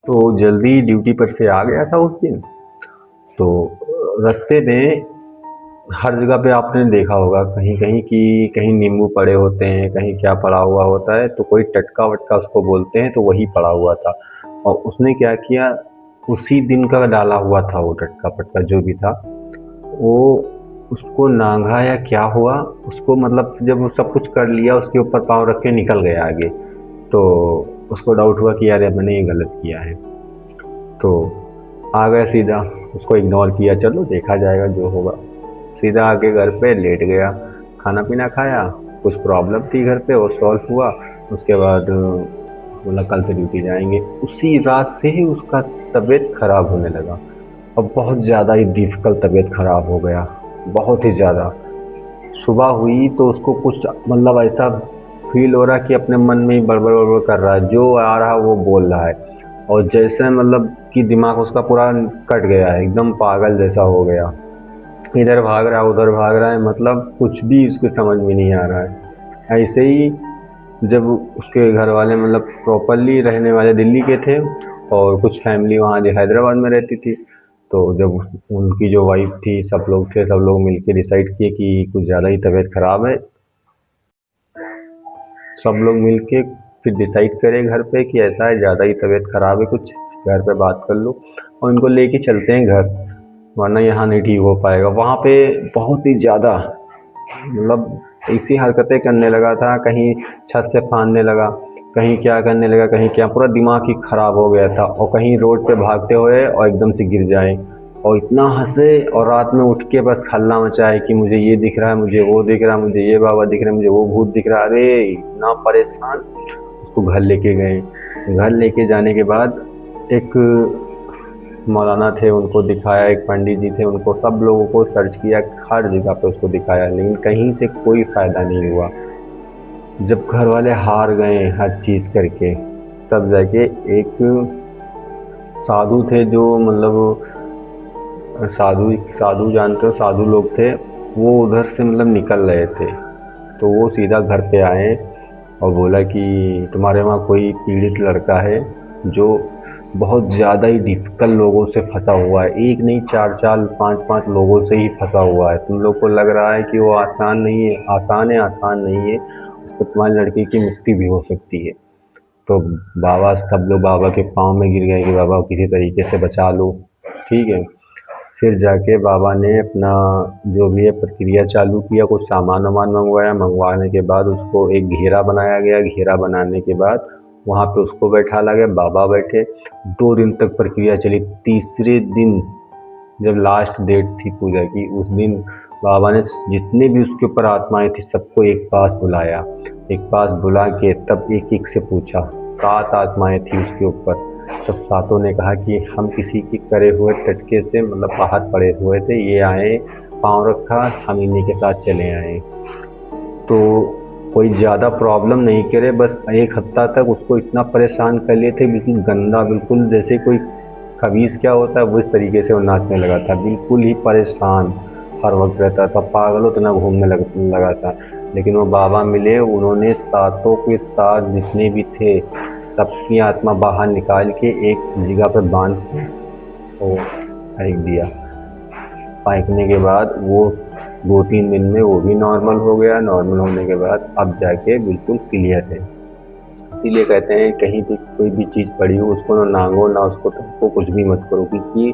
तो जल्दी ड्यूटी पर से आ गया था उस दिन। तो रास्ते में हर जगह पे आपने देखा होगा कहीं कहीं कि कहीं नींबू पड़े होते हैं, कहीं क्या पड़ा हुआ होता है, तो कोई टटका वटका उसको बोलते हैं, तो वही पड़ा हुआ था। और उसने क्या किया, उसी दिन का डाला हुआ था वो टटका फटका जो भी था, वो उसको नांगा या क्या हुआ, उसको मतलब जब वो सब कुछ कर लिया उसके ऊपर पाँव रख के निकल गया आगे। तो उसको डाउट हुआ कि यार ये मैंने ये गलत किया है। तो आ गया सीधा, उसको इग्नोर किया, चलो देखा जाएगा जो होगा। सीधा आके घर पे लेट गया, खाना पीना खाया, कुछ प्रॉब्लम थी घर पे वो सॉल्व हुआ। उसके बाद बोला कल से ड्यूटी जाएंगे। उसी रात से ही उसका तबीयत खराब होने लगा, और बहुत ज़्यादा ही डिफ़िकल्ट तबीयत खराब हो गया, बहुत ही ज़्यादा। सुबह हुई तो उसको कुछ मतलब ऐसा फ़ील हो रहा है कि अपने मन में ही बड़बड़ कर रहा है, जो आ रहा है वो बोल रहा है। और जैसे मतलब कि दिमाग उसका पूरा कट गया है, एकदम पागल जैसा हो गया। इधर भाग रहा है, उधर भाग रहा है, मतलब कुछ भी उसको समझ में नहीं आ रहा है। ऐसे ही जब उसके घर वाले मतलब प्रॉपरली रहने वाले दिल्ली के थे, और कुछ फैमिली वहाँ जो हैदराबाद में रहती थी, तो जब उनकी जो वाइफ थी, सब लोग थे, सब लोग मिलके डिसाइड किए कि कुछ ज़्यादा ही तबीयत ख़राब है। सब लोग मिलके फिर डिसाइड करे घर पे कि ऐसा है, ज़्यादा ही तबीयत ख़राब है, कुछ घर पे बात कर लो और इनको लेके चलते हैं घर, वरना यहाँ नहीं ठीक हो पाएगा। वहाँ पे बहुत ही ज़्यादा मतलब ऐसी हरकतें करने लगा था, कहीं छत से फांदने लगा, कहीं क्या करने लगा, कहीं क्या, पूरा दिमाग ही ख़राब हो गया था। और कहीं रोड पे भागते हुए और एकदम से गिर जाए, और इतना हंसे, और रात में उठ के बस हल्ला मचाए कि मुझे ये दिख रहा है, मुझे वो दिख रहा है, मुझे ये बाबा दिख रहा है, मुझे वो भूत दिख रहा है। अरे इतना परेशान। उसको घर लेके गए। घर लेके जाने के बाद एक मौलाना थे, उनको दिखाया, एक पंडित जी थे, उनको सब लोगों को सर्च किया, हर जगह पे उसको दिखाया, लेकिन कहीं से कोई फ़ायदा नहीं हुआ। जब घर वाले हार गए हर चीज़ करके, तब जाके एक साधु थे, जो मतलब साधु साधु जानते हो, साधु लोग थे, वो उधर से मतलब निकल रहे थे। तो वो सीधा घर पे आए और बोला कि तुम्हारे वहाँ कोई पीड़ित लड़का है, जो बहुत ज़्यादा ही डिफ़िकल्ट लोगों से फंसा हुआ है, एक नहीं चार चार पांच पांच लोगों से ही फंसा हुआ है। तुम लोग को लग रहा है कि वो आसान नहीं है, आसान है, आसान नहीं है, उसको तुम्हारे लड़के की मुक्ति भी हो सकती है। तो बाबा, सब लोग बाबा के पाँव में गिर गए कि बाबा किसी तरीके से बचा लो। ठीक है। फिर जाके बाबा ने अपना जो भी है प्रक्रिया चालू किया, कुछ सामान वामान मंगवाया, मंगवाने के बाद उसको एक घेरा बनाया गया, घेरा बनाने के बाद वहाँ पे उसको बैठाला गया, बाबा बैठे। 2 दिन तक प्रक्रिया चली। तीसरे दिन जब लास्ट डेट थी पूजा की, उस दिन बाबा ने जितने भी उसके ऊपर आत्माएं थी सबको एक पास बुलाया। एक पास बुला के तब एक एक से पूछा, 7 आत्माएं थी उसके ऊपर। तब सातों ने कहा कि हम किसी के करे हुए टटके से मतलब बाहर पड़े हुए थे, ये आए, पाँव रखा, हम इन्हीं के साथ चले आए। तो कोई ज़्यादा प्रॉब्लम नहीं करे, बस 1 हफ्ता तक उसको इतना परेशान कर लिए थे, बिल्कुल गंदा, बिल्कुल जैसे कोई खबीस क्या होता है वो इस तरीके से वो नाचने लगा था, बिल्कुल ही परेशान हर वक्त रहता था, पागलों की तरह घूमने लगा था। लेकिन वो बाबा मिले, उन्होंने सातों के साथ जितने भी थे सबकी आत्मा बाहर निकाल के एक जगह पर बांध के वो फेंक दिया। फेंकने के बाद वो 2-3 दिन में वो भी नॉर्मल हो गया। नॉर्मल होने के बाद अब जाके बिल्कुल क्लियर है। इसीलिए कहते हैं कहीं भी कोई भी चीज़ पड़ी हो उसको ना नांगो, ना उसको तोड़ो, कुछ भी मत करो, क्योंकि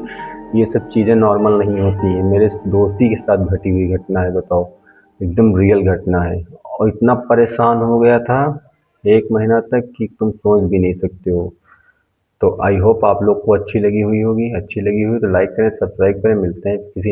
ये सब चीज़ें नॉर्मल नहीं होती हैं। मेरे दोस्ती के साथ घटी हुई घटना है, बताओ, एकदम रियल घटना है। और इतना परेशान हो गया था 1 महीना तक कि तुम सोच भी नहीं सकते हो। तो आई होप आप लोग को अच्छी लगी हुई होगी। अच्छी लगी हुई तो लाइक करें, सब्सक्राइब करें। मिलते हैं किसी